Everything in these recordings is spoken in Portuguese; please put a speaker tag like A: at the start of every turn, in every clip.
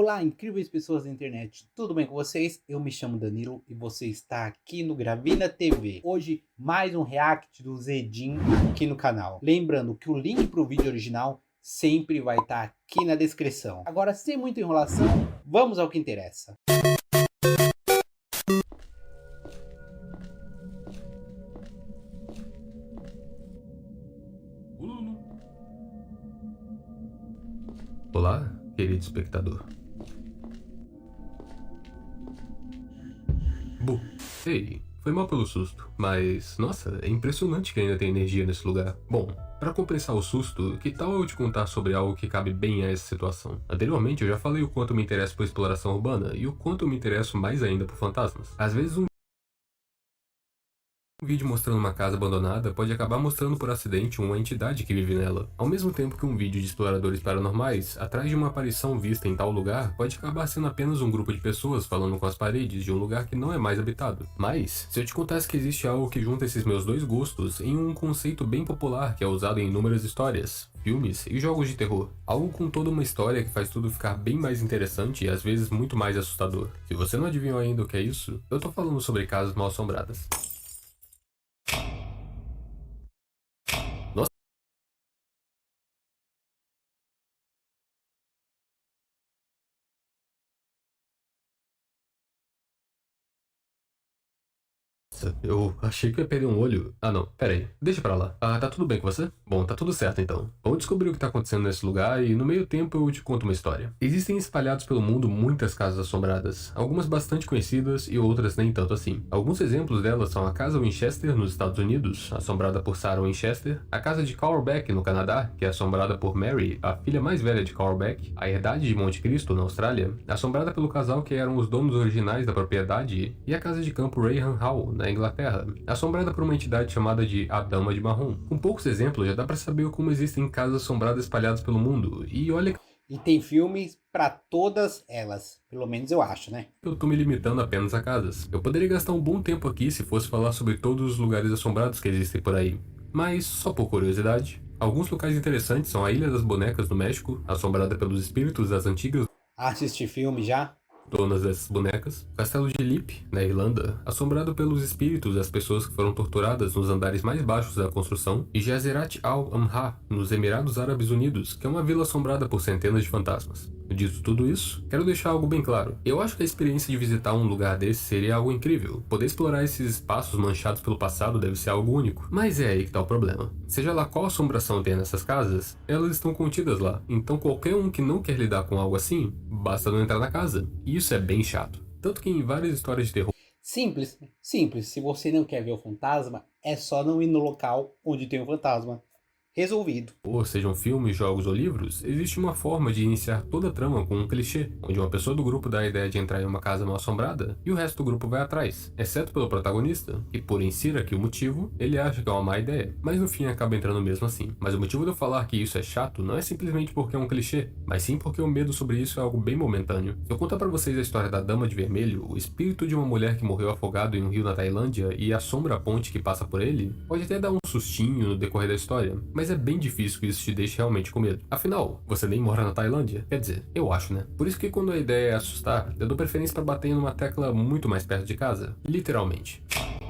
A: Olá, incríveis pessoas da internet, tudo bem com vocês? Eu me chamo Danilo e você está aqui no Gravina TV. Hoje, mais um react do Zedin aqui no canal. Lembrando que o link para o vídeo original sempre vai estar aqui na descrição. Agora, sem muita enrolação, vamos ao que interessa.
B: Olá, querido espectador. Ei, foi mal pelo susto, mas nossa, é impressionante que ainda tem energia nesse lugar. Bom, para compensar o susto, que tal eu te contar sobre algo que cabe bem a essa situação? Anteriormente eu já falei o quanto eu me interesso por exploração urbana e o quanto eu me interesso mais ainda por fantasmas. Às vezes um vídeo mostrando uma casa abandonada pode acabar mostrando por acidente uma entidade que vive nela, ao mesmo tempo que um vídeo de exploradores paranormais, atrás de uma aparição vista em tal lugar, pode acabar sendo apenas um grupo de pessoas falando com as paredes de um lugar que não é mais habitado. Mas, se eu te contasse que existe algo que junta esses meus dois gostos em um conceito bem popular que é usado em inúmeras histórias, filmes e jogos de terror, algo com toda uma história que faz tudo ficar bem mais interessante e às vezes muito mais assustador. Se você não adivinhou ainda o que é isso, eu tô falando sobre casas mal assombradas. Eu achei que eu ia perder um olho. Ah não, pera aí, deixa pra lá. Ah, tá tudo bem com você? Bom, tá tudo certo então. Vamos descobrir o que tá acontecendo nesse lugar e no meio tempo eu te conto uma história. Existem espalhados pelo mundo muitas casas assombradas, algumas bastante conhecidas e outras nem tanto assim. Alguns exemplos delas são a Casa Winchester nos Estados Unidos, assombrada por Sarah Winchester, a Casa de Carlbeck no Canadá, que é assombrada por Mary, a filha mais velha de Carlbeck, a Herdade de Monte Cristo na Austrália, assombrada pelo casal que eram os donos originais da propriedade, e a Casa de Campo Rayhan Hall, na Inglaterra, assombrada por uma entidade chamada de A Dama de Marrom. Com poucos exemplos já dá pra saber como existem casas assombradas espalhadas pelo mundo, e olha
A: E tem filmes para todas elas, pelo menos eu acho, né?
B: que eu tô me limitando apenas a casas. Eu poderia gastar um bom tempo aqui se fosse falar sobre todos os lugares assombrados que existem por aí, mas só por curiosidade. Alguns locais interessantes são a Ilha das Bonecas no México, assombrada pelos espíritos das antigas
A: Assisti filme já?
B: donas dessas bonecas. O Castelo de Lip, na Irlanda, assombrado pelos espíritos das pessoas que foram torturadas nos andares mais baixos da construção. E Jazeerat al-Amha, nos Emirados Árabes Unidos, que é uma vila assombrada por centenas de fantasmas. Dito tudo isso, quero deixar algo bem claro. Eu acho que a experiência de visitar um lugar desse seria algo incrível. Poder explorar esses espaços manchados pelo passado deve ser algo único. Mas é aí que tá o problema. Seja lá qual assombração tem nessas casas, elas estão contidas lá. Então qualquer um que não quer lidar com algo assim, basta não entrar na casa. E isso é bem chato. Tanto que em várias histórias de terror
A: Simples, simples. Se você não quer ver o fantasma, é só não ir no local onde tem o fantasma. Resolvido.
B: ou sejam filmes, jogos ou livros, existe uma forma de iniciar toda a trama com um clichê, onde uma pessoa do grupo dá a ideia de entrar em uma casa mal assombrada e o resto do grupo vai atrás, exceto pelo protagonista, que por insira aqui o motivo, ele acha que é uma má ideia, mas no fim acaba entrando mesmo assim. Mas o motivo de eu falar que isso é chato não é simplesmente porque é um clichê, mas sim porque o medo sobre isso é algo bem momentâneo. Se eu contar pra vocês a história da Dama de Vermelho, o espírito de uma mulher que morreu afogado em um rio na Tailândia e assombra a ponte que passa por ele, pode até dar um sustinho no decorrer da história, mas é bem difícil que isso te deixe realmente com medo. Afinal, você nem mora na Tailândia? Quer dizer, eu acho, né? Por isso que quando a ideia é assustar, eu dou preferência pra bater numa tecla muito mais perto de casa. Literalmente.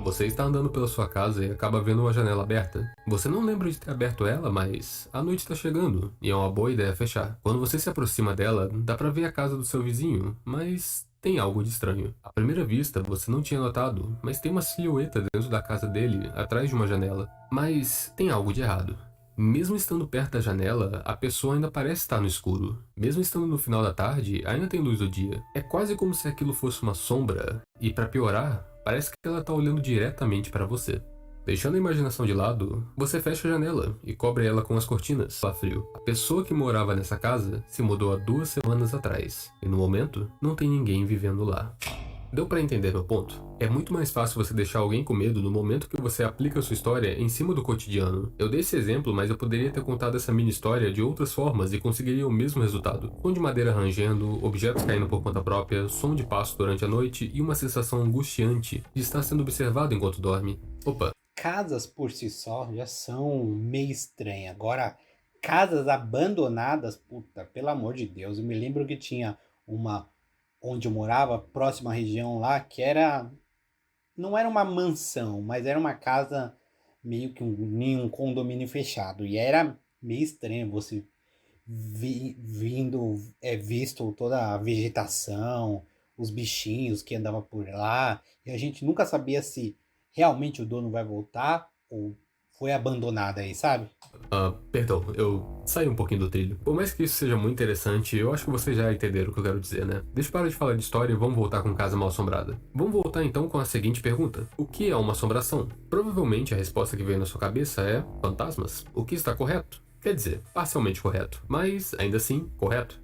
B: Você está andando pela sua casa e acaba vendo uma janela aberta. Você não lembra de ter aberto ela, mas a noite está chegando e é uma boa ideia fechar. Quando você se aproxima dela, dá pra ver a casa do seu vizinho, mas tem algo de estranho. À primeira vista, você não tinha notado, mas tem uma silhueta dentro da casa dele, atrás de uma janela. Mas tem algo de errado. Mesmo estando perto da janela, a pessoa ainda parece estar no escuro. Mesmo estando no final da tarde, ainda tem luz do dia. É quase como se aquilo fosse uma sombra, e para piorar, parece que ela está olhando diretamente para você. Deixando a imaginação de lado, você fecha a janela e cobre ela com as cortinas. Lá frio. A pessoa que morava nessa casa se mudou há 2 semanas atrás, e no momento, não tem ninguém vivendo lá. Deu pra entender meu ponto? É muito mais fácil você deixar alguém com medo no momento que você aplica a sua história em cima do cotidiano. Eu dei esse exemplo, mas eu poderia ter contado essa mini história de outras formas e conseguiria o mesmo resultado. Som de madeira rangendo, objetos caindo por conta própria, som de passo durante a noite e uma sensação angustiante de estar sendo observado enquanto dorme. Opa,
A: Casas por si só já são meio estranhas. Agora, casas abandonadas, puta, pelo amor de Deus. Eu me lembro que tinha uma onde eu morava, próxima à região lá, que não era uma mansão, mas era uma casa meio que em um condomínio fechado. E era meio estranho você visto toda a vegetação, os bichinhos que andavam por lá, e a gente nunca sabia se realmente o dono vai voltar ou foi abandonado aí, sabe?
B: Perdão, eu saí um pouquinho do trilho. Por mais que isso seja muito interessante, eu acho que vocês já entenderam o que eu quero dizer, né? Deixa eu parar de falar de história e vamos voltar com Casa Mal Assombrada. Vamos voltar então com a seguinte pergunta: o que é uma assombração? Provavelmente a resposta que veio na sua cabeça é fantasmas, o que está correto. Quer dizer, parcialmente correto, mas ainda assim correto.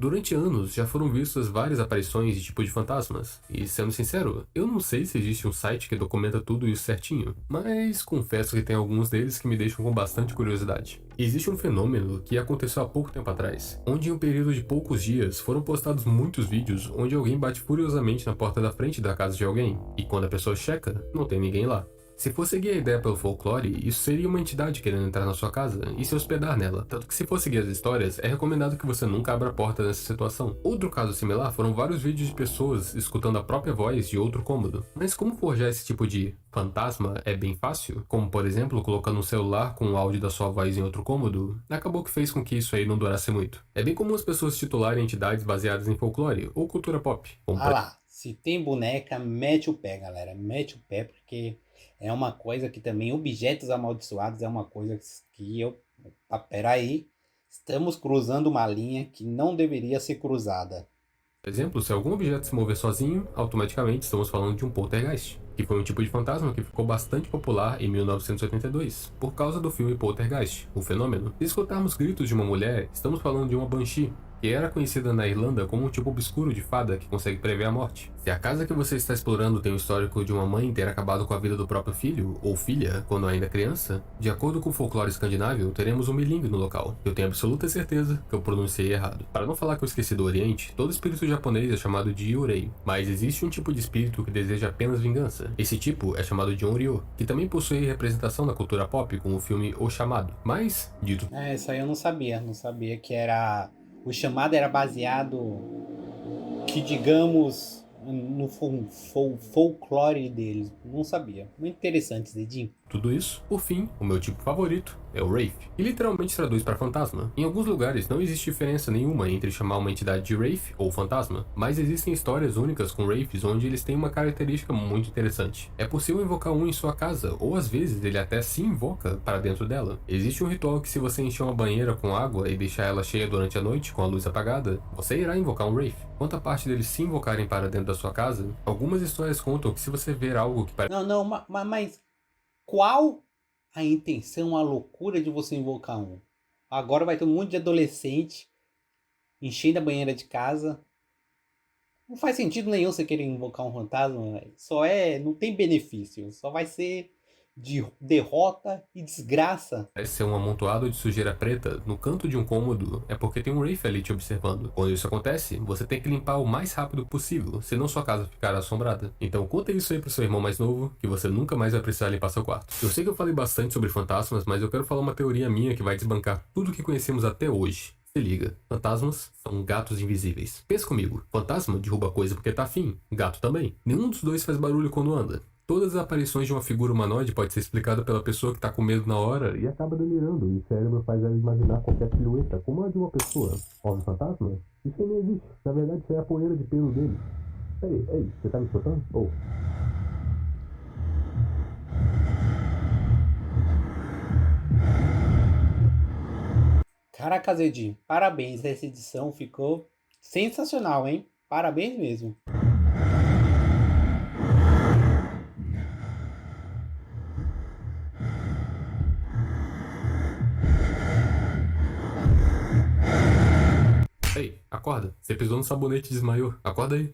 B: Durante anos já foram vistas várias aparições de tipo de fantasmas, e sendo sincero, eu não sei se existe um site que documenta tudo isso certinho, mas confesso que tem alguns deles que me deixam com bastante curiosidade. Existe um fenômeno que aconteceu há pouco tempo atrás, onde em um período de poucos dias foram postados muitos vídeos onde alguém bate furiosamente na porta da frente da casa de alguém, e quando a pessoa checa, não tem ninguém lá. Se for seguir a ideia pelo folclore, isso seria uma entidade querendo entrar na sua casa e se hospedar nela, tanto que se for seguir as histórias, é recomendado que você nunca abra a porta nessa situação. Outro caso similar foram vários vídeos de pessoas escutando a própria voz de outro cômodo. Mas como forjar esse tipo de fantasma é bem fácil, como por exemplo colocando um celular com o áudio da sua voz em outro cômodo, acabou que fez com que isso aí não durasse muito. É bem comum as pessoas titularem entidades baseadas em folclore ou cultura pop.
A: Ah lá, se tem boneca, mete o pé, galera, mete o pé, porque é uma coisa que também, objetos amaldiçoados é uma coisa que eu... peraí, estamos cruzando uma linha que não deveria ser cruzada.
B: Por exemplo, se algum objeto se mover sozinho, automaticamente estamos falando de um poltergeist, que foi um tipo de fantasma que ficou bastante popular em 1982, por causa do filme Poltergeist, o fenômeno. Se escutarmos gritos de uma mulher, estamos falando de uma banshee, que era conhecida na Irlanda como um tipo obscuro de fada que consegue prever a morte. Se a casa que você está explorando tem o histórico de uma mãe ter acabado com a vida do próprio filho, ou filha, quando ainda criança, de acordo com o folclore escandinavo, teremos um milingue no local. Eu tenho absoluta certeza que eu pronunciei errado. Para não falar que eu esqueci do Oriente, todo espírito japonês é chamado de Yurei, mas existe um tipo de espírito que deseja apenas vingança. Esse tipo é chamado de Onryo, que também possui representação na cultura pop com o filme O Chamado. Mas, dito...
A: Isso aí eu não sabia que era... O Chamado era baseado, que digamos, no folclore deles. Não sabia. Muito interessante, Zedinho.
B: Tudo isso, por fim, o meu tipo favorito é o Wraith, e literalmente traduz para fantasma. Em alguns lugares não existe diferença nenhuma entre chamar uma entidade de Wraith ou fantasma, mas existem histórias únicas com Wraiths onde eles têm uma característica muito interessante. É possível invocar um em sua casa, ou às vezes ele até se invoca para dentro dela. Existe um ritual que se você encher uma banheira com água e deixar ela cheia durante a noite com a luz apagada, você irá invocar um Wraith. Quanto à parte deles se invocarem para dentro da sua casa, algumas histórias contam que se você ver algo que parece...
A: Não, mas qual a intenção, a loucura de você invocar um? Agora vai ter um monte de adolescente enchendo a banheira de casa. Não faz sentido nenhum você querer invocar um fantasma, véio. Não tem benefício, só vai ser de derrota e desgraça.
B: Parece ser um amontoado de sujeira preta no canto de um cômodo, é porque tem um Wraith ali te observando. Quando isso acontece, você tem que limpar o mais rápido possível, senão sua casa ficará assombrada. Então conta isso aí pro seu irmão mais novo, que você nunca mais vai precisar limpar seu quarto. Eu sei que eu falei bastante sobre fantasmas, mas eu quero falar uma teoria minha que vai desbancar tudo que conhecemos até hoje. Se liga, fantasmas são gatos invisíveis. Pensa comigo, fantasma derruba coisa porque tá afim, gato também. Nenhum dos dois faz barulho quando anda. Todas as aparições de uma figura humanoide pode ser explicada pela pessoa que tá com medo na hora e acaba delirando, e o cérebro faz ela imaginar qualquer silhueta, como a de uma pessoa. Homem fantasma? Isso aí nem existe. Na verdade, isso é a poeira de pelo dele. Ei, você tá me escutando? Oh.
A: Caraca, Zedinho, parabéns. Essa edição ficou sensacional, hein? Parabéns mesmo.
B: Ei, acorda. Você pisou no sabonete e desmaiou. Acorda aí.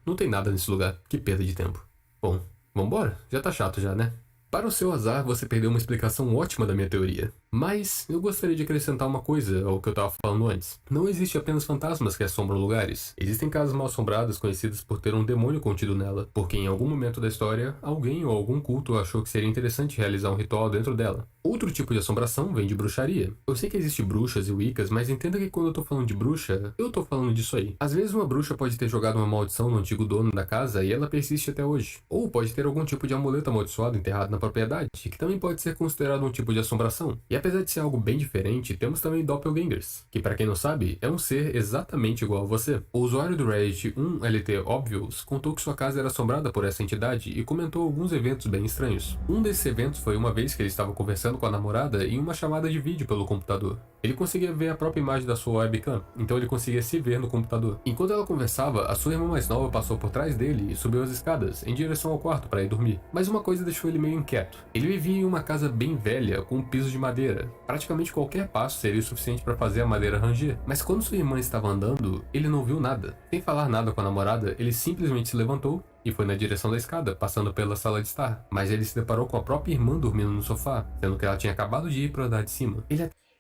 B: Não tem nada nesse lugar. Que perda de tempo. Bom, vambora? Já tá chato já, né? Para o seu azar, você perdeu uma explicação ótima da minha teoria. Mas eu gostaria de acrescentar uma coisa ao que eu estava falando antes. Não existe apenas fantasmas que assombram lugares. Existem casas mal assombradas conhecidas por ter um demônio contido nela, porque em algum momento da história, alguém ou algum culto achou que seria interessante realizar um ritual dentro dela. Outro tipo de assombração vem de bruxaria. Eu sei que existe bruxas e wiccas, mas entenda que quando eu tô falando de bruxa, eu tô falando disso aí. Às vezes uma bruxa pode ter jogado uma maldição no antigo dono da casa e ela persiste até hoje. Ou pode ter algum tipo de amuleto amaldiçoado enterrado na propriedade, que também pode ser considerado um tipo de assombração. E apesar de ser algo bem diferente, temos também doppelgangers, que para quem não sabe, é um ser exatamente igual a você. O usuário do Reddit 1LT Obvious contou que sua casa era assombrada por essa entidade e comentou alguns eventos bem estranhos. Um desses eventos foi uma vez que ele estava conversando com a namorada em uma chamada de vídeo pelo computador. Ele conseguia ver a própria imagem da sua webcam, então ele conseguia se ver no computador. Enquanto ela conversava, a sua irmã mais nova passou por trás dele e subiu as escadas, em direção ao quarto para ir dormir. Mas uma coisa deixou ele meio inquieto. Ele vivia em uma casa bem velha, com um piso de madeira. Praticamente qualquer passo seria o suficiente para fazer a madeira ranger. Mas quando sua irmã estava andando, ele não viu nada. Sem falar nada com a namorada, ele simplesmente se levantou e foi na direção da escada, passando pela sala de estar. Mas ele se deparou com a própria irmã dormindo no sofá, sendo que ela tinha acabado de ir para o andar de cima.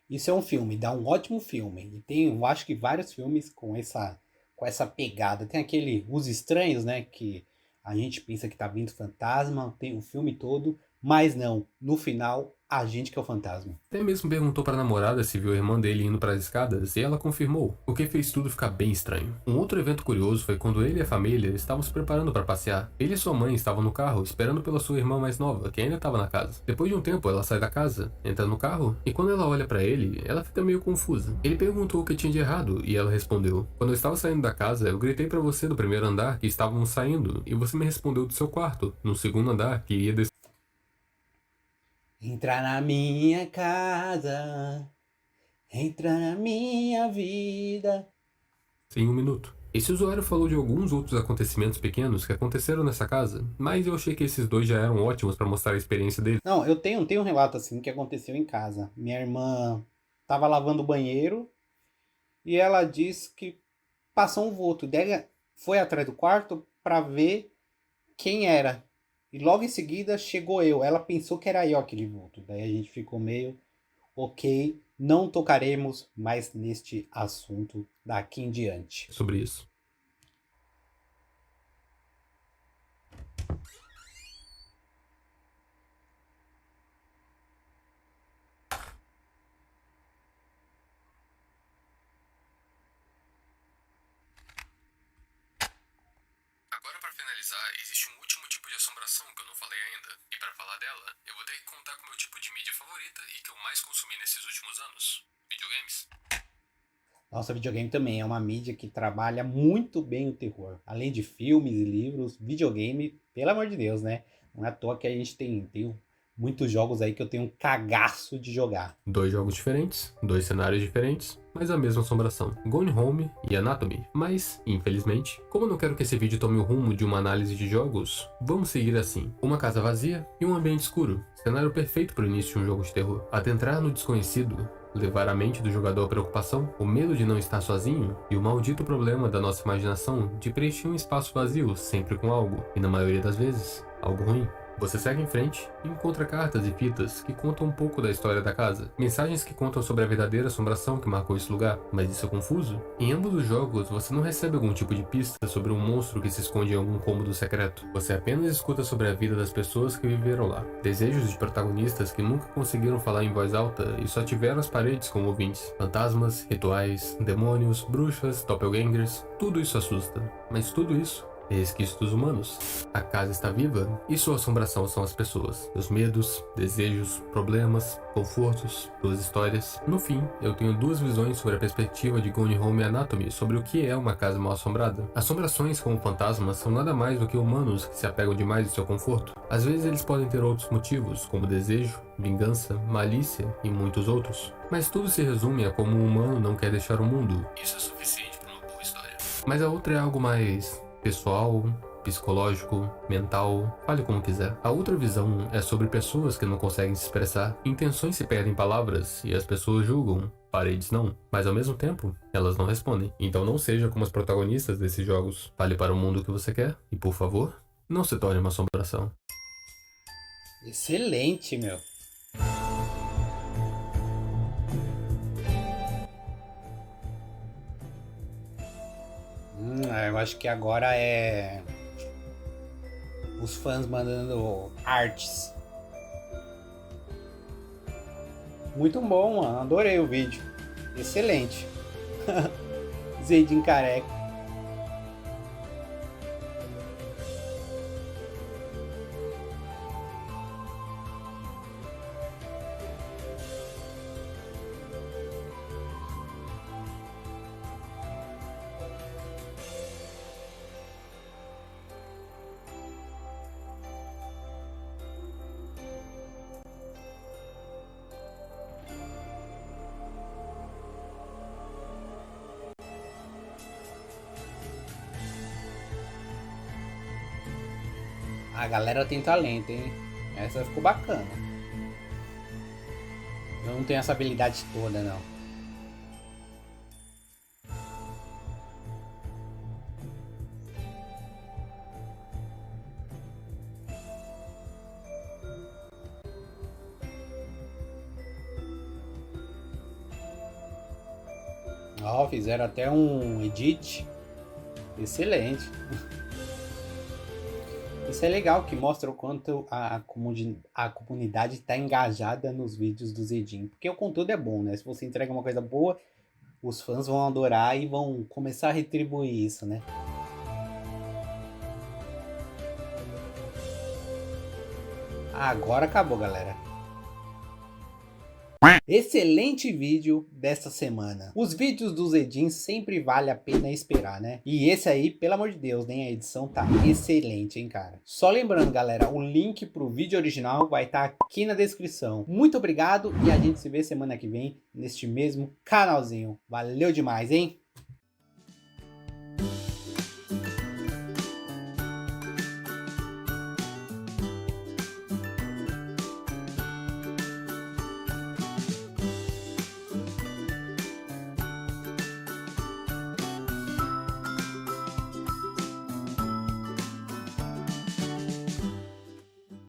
A: Isso é um filme, dá um ótimo filme. E tem, eu acho que vários filmes com essa pegada. Tem aquele Os Estranhos, né? Que a gente pensa que tá vindo fantasma, tem o filme todo, mas não. No final, a gente que é o fantasma.
B: Até mesmo perguntou para a namorada se viu a irmã dele indo para as escadas e ela confirmou, o que fez tudo ficar bem estranho. Um outro evento curioso foi quando ele e a família estavam se preparando para passear. Ele e sua mãe estavam no carro esperando pela sua irmã mais nova, que ainda estava na casa. Depois de um tempo, ela sai da casa, entra no carro e quando ela olha para ele, ela fica meio confusa. Ele perguntou o que tinha de errado e ela respondeu: quando eu estava saindo da casa, eu gritei para você do primeiro andar que estávamos saindo e você me respondeu do seu quarto, no segundo andar que ia descer.
A: Entra na minha casa, entra na minha vida.
B: Em um minuto. Esse usuário falou de alguns outros acontecimentos pequenos que aconteceram nessa casa, mas eu achei que esses dois já eram ótimos para mostrar a experiência dele.
A: Não, eu tenho um relato assim que aconteceu em casa. Minha irmã tava lavando o banheiro e ela disse que passou um vulto. Daí foi atrás do quarto para ver quem era. E logo em seguida chegou eu. Ela pensou que era eu aquele vulto. Daí a gente ficou meio, ok, não tocaremos mais neste assunto daqui em diante.
B: Sobre isso. Agora, para finalizar, existe um último tipo de assombração que eu não falei ainda. E para falar dela, eu vou ter que contar com o meu tipo de mídia favorita e que eu mais consumi nesses últimos anos: videogames.
A: Nossa, videogame também é uma mídia que trabalha muito bem o terror. Além de filmes e livros, videogame, pelo amor de Deus, né? Não é à toa que a gente tem muitos jogos aí que eu tenho um cagaço de jogar.
B: 2 jogos diferentes, 2 cenários diferentes, mas a mesma assombração: Gone Home e Anatomy. Mas, infelizmente, como eu não quero que esse vídeo tome o rumo de uma análise de jogos, vamos seguir assim: uma casa vazia e um ambiente escuro. Cenário perfeito para o início de um jogo de terror. Adentrar no desconhecido, levar a mente do jogador à preocupação, o medo de não estar sozinho e o maldito problema da nossa imaginação de preencher um espaço vazio sempre com algo, e na maioria das vezes, algo ruim. Você segue em frente e encontra cartas e fitas que contam um pouco da história da casa. Mensagens que contam sobre a verdadeira assombração que marcou esse lugar. Mas isso é confuso? Em ambos os jogos, você não recebe algum tipo de pista sobre um monstro que se esconde em algum cômodo secreto. Você apenas escuta sobre a vida das pessoas que viveram lá. Desejos de protagonistas que nunca conseguiram falar em voz alta e só tiveram as paredes como ouvintes. Fantasmas, rituais, demônios, bruxas, doppelgangers, tudo isso assusta. Mas tudo isso é resquício dos humanos. A casa está viva e sua assombração são as pessoas. Seus medos, desejos, problemas, confortos, suas histórias. No fim, eu tenho 2 visões sobre a perspectiva de Gone Home Anatomy sobre o que é uma casa mal assombrada. Assombrações como fantasmas são nada mais do que humanos que se apegam demais ao seu conforto. Às vezes eles podem ter outros motivos, como desejo, vingança, malícia e muitos outros. Mas tudo se resume a como um humano não quer deixar o mundo. Isso é suficiente para uma boa história. Mas a outra é algo mais pessoal, psicológico, mental, fale como quiser. A outra visão é sobre pessoas que não conseguem se expressar. Intenções se perdem em palavras e as pessoas julgam, paredes não. Mas ao mesmo tempo, elas não respondem. Então não seja como as protagonistas desses jogos. Fale para o mundo o que você quer e, por favor, não se torne uma assombração.
A: Excelente, meu. Eu acho que agora é os fãs mandando artes. Muito bom, mano. Adorei o vídeo. Excelente. Zedin careca. A galera tem talento, hein? Essa ficou bacana. Eu não tenho essa habilidade toda, não. Ó, fizeram até um edit. Excelente. Isso é legal, que mostra o quanto a comunidade está engajada nos vídeos do Zedin. Porque o conteúdo é bom, né? Se você entrega uma coisa boa, os fãs vão adorar e vão começar a retribuir isso, né? Agora acabou, galera. Excelente vídeo dessa semana. Os vídeos do Zedin sempre vale a pena esperar, né? E esse aí, pelo amor de Deus, nem a edição tá excelente, hein, cara? Só lembrando, galera, o link pro vídeo original vai estar aqui na descrição. Muito obrigado e a gente se vê semana que vem neste mesmo canalzinho. Valeu demais, hein?